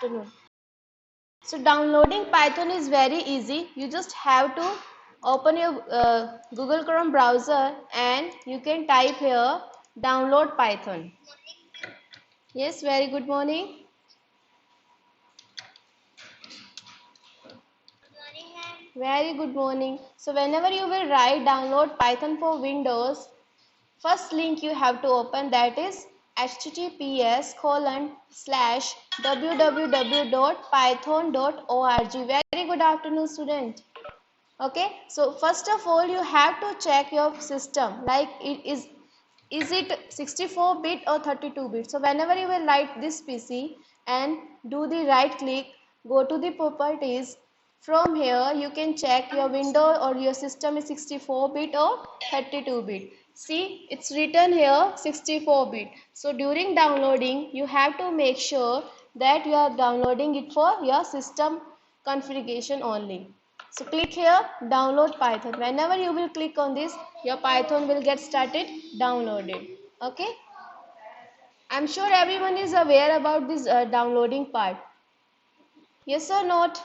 Afternoon. So downloading Python is very easy. You just have to open your Google Chrome browser and you can type here download Python. Yes, very good morning. Very good morning. So whenever you will write download Python for Windows, first link you have to open, that is https://www.python.org. Very good afternoon, student. Okay, so first of all you have to check your system, like is it 64-bit or 32-bit. So whenever you will write this PC and do the right click, go to the properties. From here you can check your window or your system is 64-bit or 32-bit. See, it's written here 64-bit. So during downloading you have to make sure that you are downloading it for your system configuration only. So click here download Python. Whenever you will click on this, your Python will get started downloaded. Okay, I'm sure everyone is aware about this downloading part. Yes or not?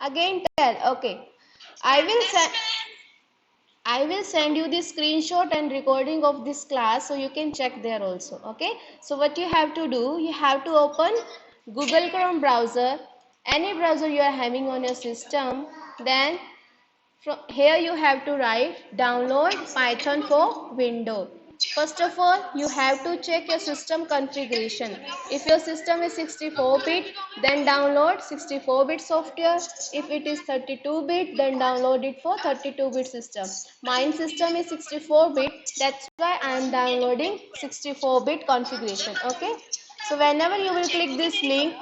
Again tell. Okay, I will send you the screenshot and recording of this class, so you can check there also. Okay, so what you have to do, you have to open Google Chrome browser, any browser you are having on your system. Then from here you have to write download Python for Windows. First of all, you have to check your system configuration. If your system is 64-bit, then download 64-bit software. If it is 32-bit, then download it for 32-bit system. Mine system is 64-bit, that's why I am downloading 64-bit configuration. Okay, so whenever you will click this link,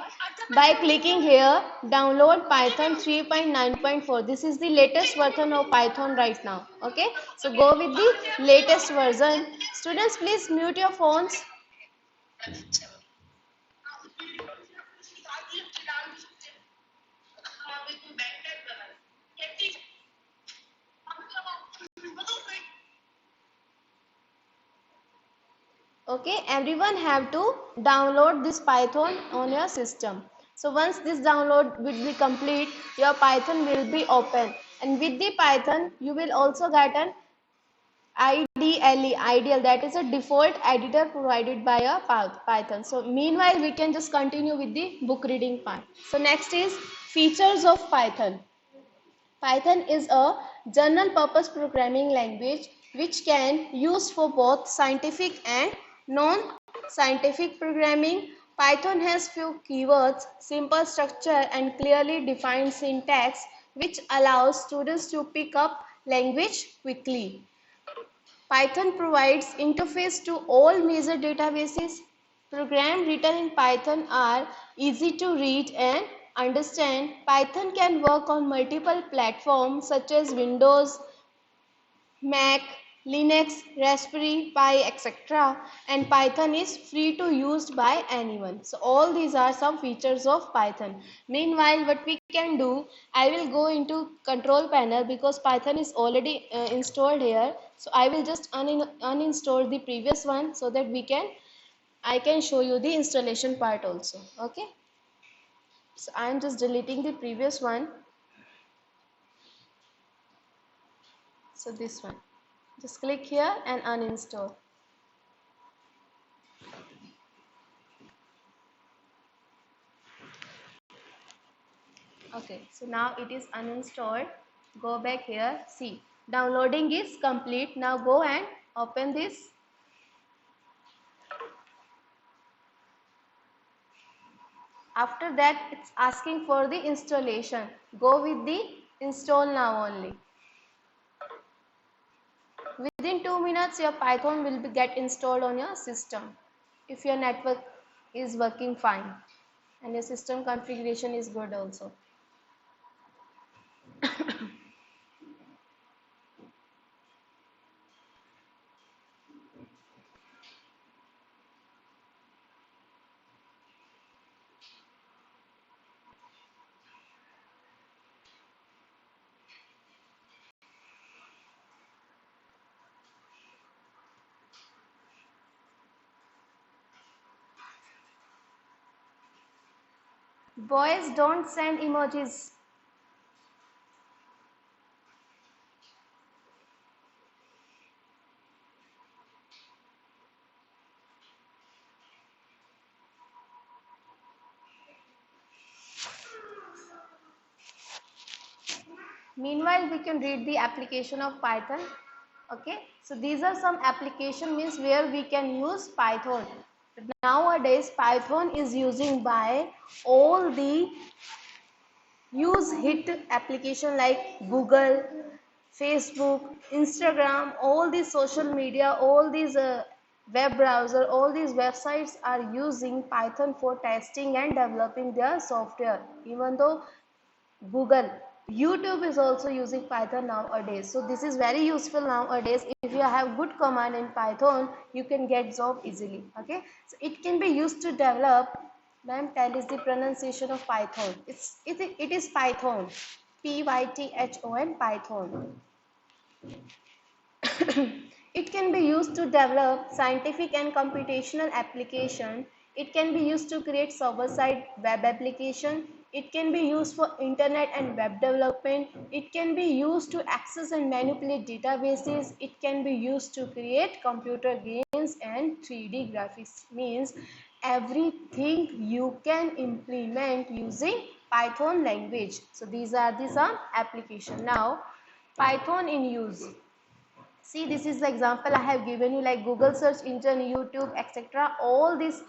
by clicking here download Python 3.9.4, this is the latest version of Python right now. Okay, so go with the latest version. Students, please mute your phones. Okay, everyone have to download this Python on your system. So once this download will be complete, your Python will be open, and with the Python you will also get an ideal, that is a default editor provided by a Python. So meanwhile we can just continue with the book reading part. So next is features of Python. Python is a general purpose programming language which can used for both scientific and non-scientific programming. Python has few keywords, simple structure and clearly defined syntax which allows students to pick up language quickly. Python provides interface to all major databases. Programs written in Python are easy to read and understand. Python can work on multiple platforms such as Windows, Mac, Linux, Raspberry Pi, etc. And Python is free to use by anyone. So all these are some features of Python. Meanwhile, what we can do, I will go into control panel because Python is already installed here. So I will just uninstall the previous one so that I can show you the installation part also. Okay. So I am just deleting the previous one. So this one. Just click here and uninstall. Okay, so now it is uninstalled. Go back here. See, downloading is complete. Now go and open this. After that, it's asking for the installation. Go with the install now only. Within 2 minutes, your Python will get installed on your system. If your network is working fine and your system configuration is good also. Boys, don't send emojis. Meanwhile, we can read the application of Python. Okay, so these are some application means where we can use Python. Nowadays, Python is using by all the use hit application like Google, Facebook, Instagram, all these social media, all these web browser, all these websites are using Python for testing and developing their software. Even though Google, YouTube is also using Python nowadays. So this is very useful nowadays. If you have good command in Python, you can get job easily. Okay, so it can be used to develop. Ma'am, tell is the pronunciation of Python. It is Python, Python, Python. It can be used to develop scientific and computational application. It can be used to create server-side web application. It can be used for internet and web development. It can be used to access and manipulate databases. It can be used to create computer games and 3D graphics. Means everything you can implement using Python language. So these are the some application. Now Python in use. See, this is the example I have given you, like Google search engine, YouTube, etc. All these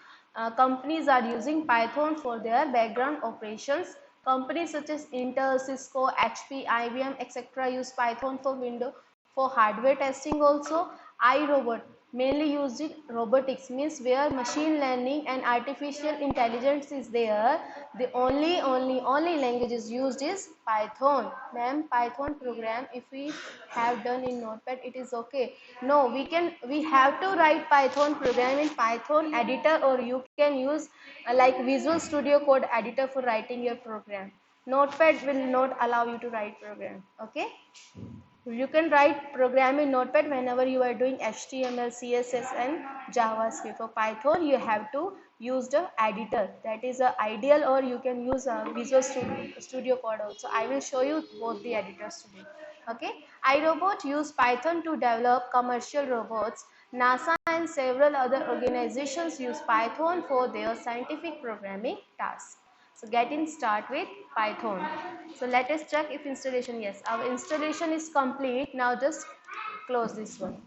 companies are using Python for their background operations. Companies such as Intel, Cisco, HP, IBM, etc. use Python for Windows for hardware testing also. iRobot mainly used in robotics, means where machine learning and artificial intelligence is there. The only language is used is Python. Ma'am, Python program if we have done in Notepad, it is okay. No, we have to write Python program in Python editor, or you can use like Visual Studio Code editor for writing your program. Notepad will not allow you to write program. Okay. You can write program in Notepad whenever you are doing HTML, CSS and JavaScript. For Python, you have to use the editor. That is ideal, or you can use Visual Studio Code also. I will show you both the editors today. Okay. iRobot use Python to develop commercial robots. NASA and several other organizations use Python for their scientific programming tasks. So getting start with Python. So let us check if installation. Yes, our installation is complete. Now just close this one.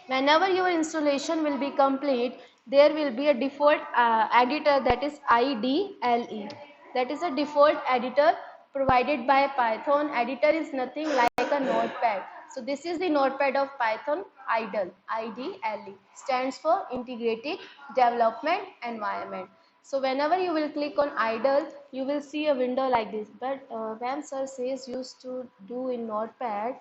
Whenever your installation will be complete, there will be a default editor, that is IDLE. That is a default editor provided by Python. Editor is nothing like a notepad. So this is the notepad of Python. IDLE stands for Integrated Development Environment. So whenever you will click on idle, you will see a window like this. But when sir says used to do in notepad,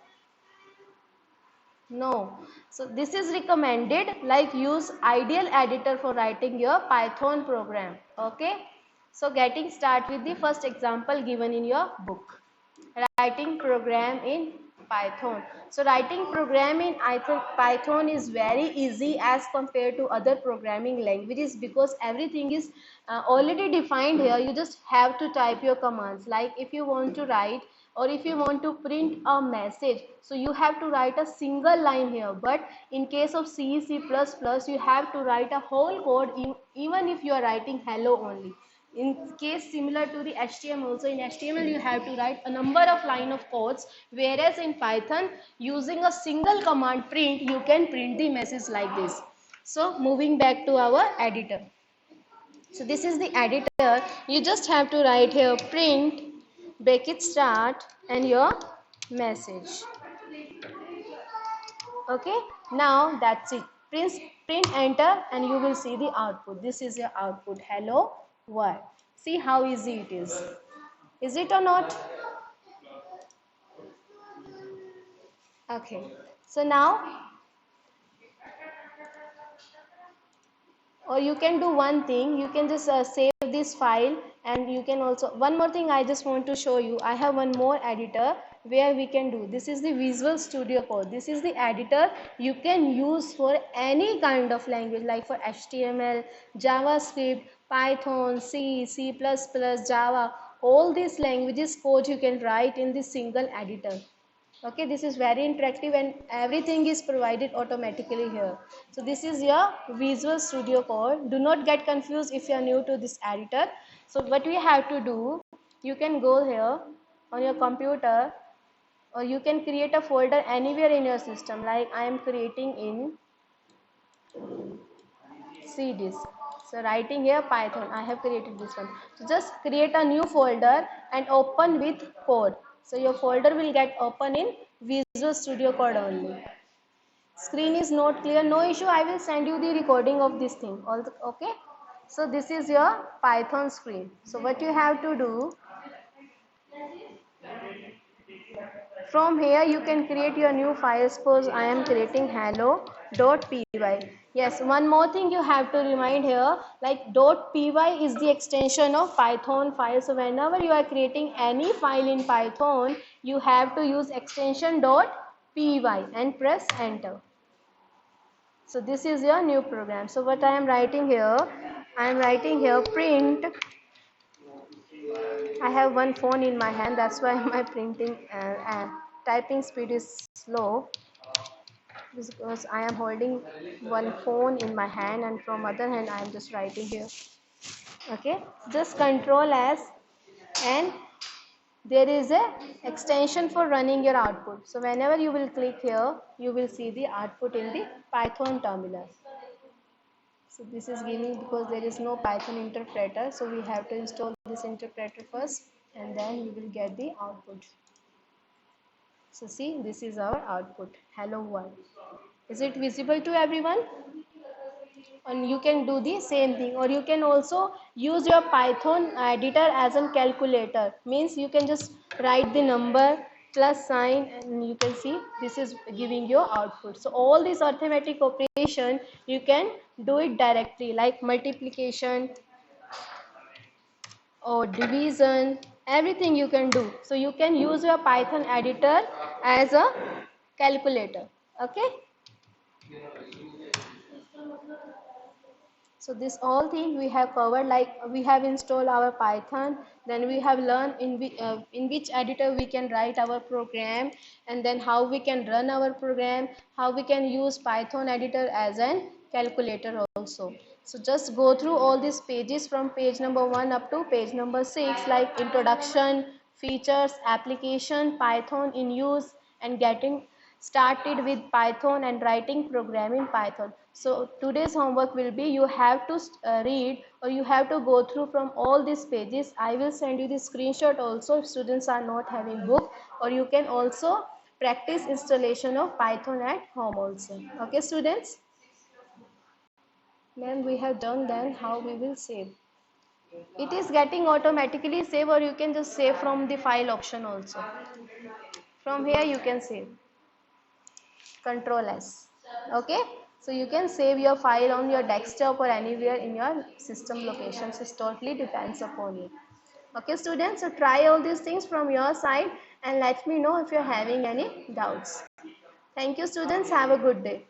no. So this is recommended, like use ideal editor for writing your Python program. Okay. So getting start with the first example given in your book. Writing program in Python. So writing program in Python is very easy as compared to other programming languages, because everything is already defined here. You just have to type your commands. Like if you want to write, or if you want to print a message, so you have to write a single line here. But in case of C, C++, you have to write a whole code, even if you are writing hello only. In case similar to the HTML, also in HTML you have to write a number of line of codes, whereas in Python using a single command print, you can print the message like this. So moving back to our editor. So this is the editor. You just have to write here print bracket start and your message. Okay, now that's it. Print enter and you will see the output. This is your output. Hello world. See how easy it is. Is it or not? Okay. So now, or you can do one thing, you can just save this file, and you can also, one more thing I just want to show you. I have one more editor where we can do, this is the Visual Studio Code. This is the editor you can use for any kind of language, like for HTML, JavaScript, Python, C, C++, Java, all these languages code you can write in this single editor. Okay, this is very interactive and everything is provided automatically here. So this is your Visual Studio Code. Do not get confused if you are new to this editor. So what we have to do, you can go here on your computer, or you can create a folder anywhere in your system, like I am creating in C disk. So writing here Python, I have created this one. So just create a new folder and open with code. So your folder will get open in Visual Studio Code only. Screen is not clear, no issue, I will send you the recording of this thing. Okay. So this is your Python screen. So what you have to do, from here you can create your new file. Suppose I am creating hello.py. Yes, one more thing you have to remind here, like .py is the extension of Python file. So whenever you are creating any file in Python, you have to use extension .py and press enter. So this is your new program. So what I am writing here, I am writing here print. I have one phone in my hand, that's why my printing typing speed is slow, because I am holding one phone in my hand and from other hand I am just writing here. Okay, just Control S, and there is a extension for running your output. So whenever you will click here, you will see the output in the Python terminal. So this is giving, because there is no Python interpreter, so we have to install this interpreter first and then we will get the output. So see, this is our output, hello world. Is it visible to everyone? And you can do the same thing, or you can also use your Python editor as a calculator. Means you can just write the number plus sign and you can see this is giving your output. So all these arithmetic operation you can do it directly, like multiplication or division, everything you can do. So you can use your Python editor as a calculator. Okay. So this all thing we have covered, like we have installed our Python, then we have learned in which editor we can write our program, and then how we can run our program, how we can use Python editor as an calculator also. So just go through all these pages from page number 1 up to page number 6, like introduction, features, application, Python in use, and getting started with Python and writing program in Python. So today's homework will be, you have to read, or you have to go through from all these pages. I will send you the screenshot also if students are not having book, or you can also practice installation of Python at home also. Okay students? Ma'am, we have done, then how we will save? It is getting automatically save, or you can just save from the file option also. From here you can save. Control S. Okay, so you can save your file on your desktop or anywhere in your system locations. It totally depends upon you. Okay students, so try all these things from your side and let me know if you're having any doubts. Thank you students, have a good day.